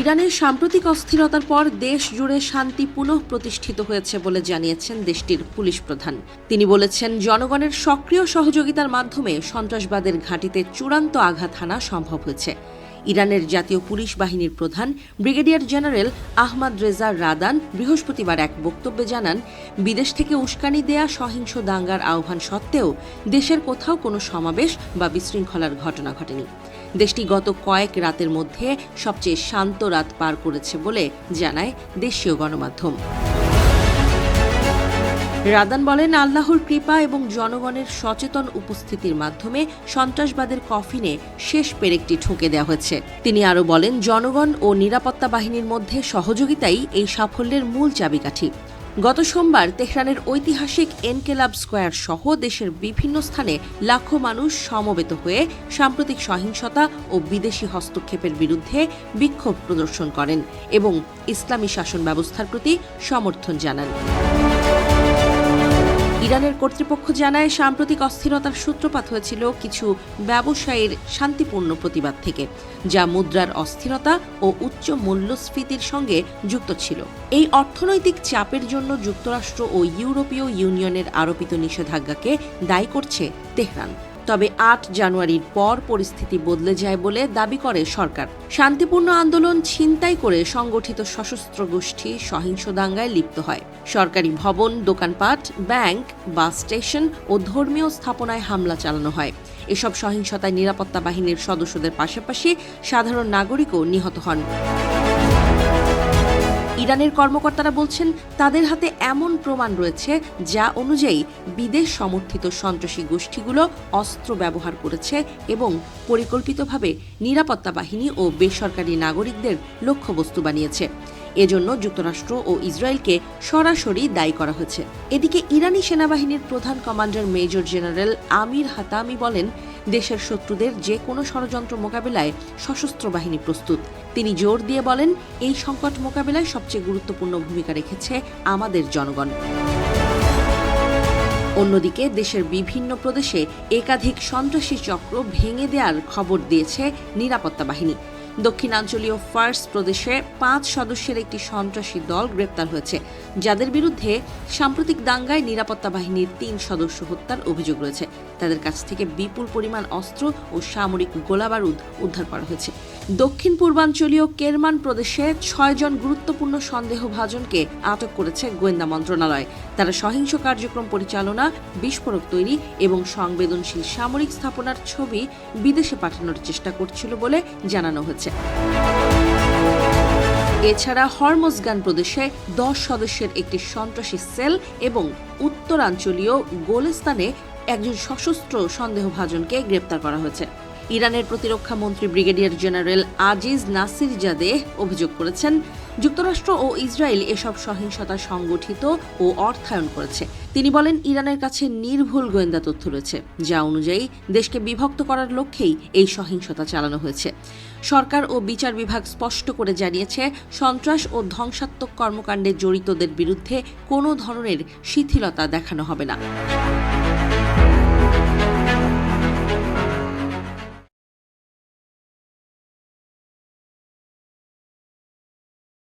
ইরানের সাম্প্রতিক অস্থিরতার পর দেশ জুড়ে শান্তি পুনঃপ্রতিষ্ঠিত হয়েছে বলে জানিয়েছেন দেশটির পুলিশ প্রধান। তিনি বলেছেন, জনগণের সক্রিয় সহযোগিতার মাধ্যমে সন্ত্রাসবাদের ঘাঁটিতে চূড়ান্ত আঘাত হানা সম্ভব হয়েছে। ইরানের জাতীয় পুলিশ বাহিনীর প্রধান ব্রিগেডিয়ার জেনারেল আহমাদ রেজা রাদান বৃহস্পতিবার এক বক্তব্যে জানান, বিদেশ থেকে উস্কানি দেয়া সহিংস দাঙ্গার আহ্বান সত্ত্বেও দেশের কোথাও কোনো সমাবেশ বা বিশৃঙ্খলার ঘটনা ঘটেনি। দেশটি গত কয়েক রাতের মধ্যে সবচেয়ে শান্ত রাত পার করেছে বলে জানায় দেশীয় গণমাধ্যম। রাদান বলেন, আল্লাহর কৃপা এবং জনগণের সচেতন উপস্থিতির মাধ্যমে সন্ত্রাসবাদের কফিনে শেষ পেরেকটি ঠুকে দেওয়া হয়েছে। তিনি আরও বলেন, জনগণ ও নিরাপত্তা বাহিনীর মধ্যে সহযোগিতাই এই সাফল্যের মূল চাবিকাঠি। গত সোমবার তেহরানের ঐতিহাসিক এনকেলাব স্কোয়ার সহ দেশের বিভিন্ন স্থানে লাখো মানুষ সমবেত হয়ে সাম্প্রতিক সহিংসতা ও বিদেশি হস্তক্ষেপের বিরুদ্ধে বিক্ষোভ প্রদর্শন করেন এবং ইসলামী শাসন ব্যবস্থার প্রতি সমর্থন জানান। ইরানের কর্তৃপক্ষ জানায়, সাম্প্রতিক অস্থিরতার সূত্রপাত হয়েছিল কিছু ব্যবসায়ীর শান্তিপূর্ণ প্রতিবাদ থেকে, যা মুদ্রার অস্থিরতা ও উচ্চ মূল্যস্ফীতির সঙ্গে যুক্ত ছিল। এই অর্থনৈতিক চাপের জন্য যুক্তরাষ্ট্র ও ইউরোপীয় ইউনিয়নের আরোপিত নিষেধাজ্ঞাকে দায়ী করছে তেহরান। তবে ৮ জানুয়ারির পর পরিস্থিতি বদলে যায় বলে দাবি করে সরকার। শান্তিপূর্ণ আন্দোলন ছিনতাই করে সংগঠিত সশস্ত্র গোষ্ঠী সহিংস দাঙ্গায় লিপ্ত হয়। সরকারি ভবন, দোকানপাট, ব্যাংক, বাস স্টেশন ও ধর্মীয় স্থাপনায় হামলা চালানো হয়। এসব সহিংসতায় নিরাপত্তা বাহিনীর সদস্যদের পাশাপাশি সাধারণ নাগরিকও নিহত হন। ইরানের কর্মকর্তারা বলছেন, তাদের হাতে এমন প্রমাণ রয়েছে যা অনুযায়ী বিদেশ সমর্থিত সন্ত্রাসী গোষ্ঠীগুলো অস্ত্র ব্যবহার করেছে এবং পরিকল্পিতভাবে নিরাপত্তা বাহিনী ও বেসরকারি নাগরিকদের লক্ষ্যবস্তু বানিয়েছে। এজন্য যুক্তরাষ্ট্র ও ইসরায়েলকে সরাসরি দায়ী করা হয়েছে। এদিকে ইরানি সেনাবাহিনীর প্রধান কমান্ডার মেজর জেনারেল আমির হাতামি বলেন, দেশের শত্রুদের যে কোনো ষড়যন্ত্র মোকাবিলায় সশস্ত্র বাহিনী প্রস্তুত। তিনি জোর দিয়ে বলেন, এই সংকট মোকাবিলায় সবচেয়ে গুরুত্বপূর্ণ ভূমিকা রেখেছে আমাদের জনগণ। অন্যদিকে দেশের বিভিন্ন প্রদেশে একাধিক সন্ত্রাসী চক্র ভেঙে দেওয়ার খবর দিয়েছে নিরাপত্তা বাহিনী। দক্ষিণাঞ্চলীয় ফার্স প্রদেশে ৫ সদস্যের একটি সন্ত্রাসী দল গ্রেপ্তার হয়েছে, যাদের বিরুদ্ধে সাম্প্রতিক দাঙ্গায় নিরাপত্তা বাহিনীর ৩ সদস্য হত্যার অভিযোগ রয়েছে। তাদের কাছ থেকে বিপুল পরিমাণ অস্ত্র ও সামরিক গোলাবারুদ উদ্ধার করা হয়েছে। দক্ষিণ পূর্বাঞ্চলীয় কেরমান প্রদেশে ৬ জন গুরুত্বপূর্ণ সন্দেহভাজনকে আটক করেছে গোয়েন্দা মন্ত্রণালয়। তারা সহিংস কার্যক্রম পরিচালনা, বিস্ফোরক তৈরি এবং সংবেদনশীল সামরিক স্থাপনার ছবি বিদেশে পাঠানোর চেষ্টা করছিল বলে জানানো হয়েছে। এছাড়া হরমোজগান প্রদেশে ১০ সদস্যের একটি সন্ত্রাসী সেল এবং উত্তরাঞ্চলীয় গোলেস্তানে একজন সশস্ত্র সন্দেহভাজনকে গ্রেপ্তার করা হয়েছে। ইরানের প্রতিরক্ষা মন্ত্রী ব্রিগেডিয়ার জেনারেল আজিজ নাসিরজাদেহ অভিযোগ করেছেন, যুক্তরাষ্ট্র ও ইসরায়েল এসব সহিংসতা সংগঠিত ও অর্থায়ন করেছে। তিনি বলেন, ইরানের কাছে নির্ভুল গোয়েন্দা তথ্য রয়েছে, যা অনুযায়ী দেশকে বিভক্ত করার লক্ষ্যেই এই সহিংসতা চালানো হয়েছে। সরকার ও বিচার বিভাগ স্পষ্ট করে জানিয়েছে, সন্ত্রাস ও ধ্বংসাত্মক কর্মকাণ্ডে জড়িতদের বিরুদ্ধে কোনো ধরনের শিথিলতা দেখানো হবে না।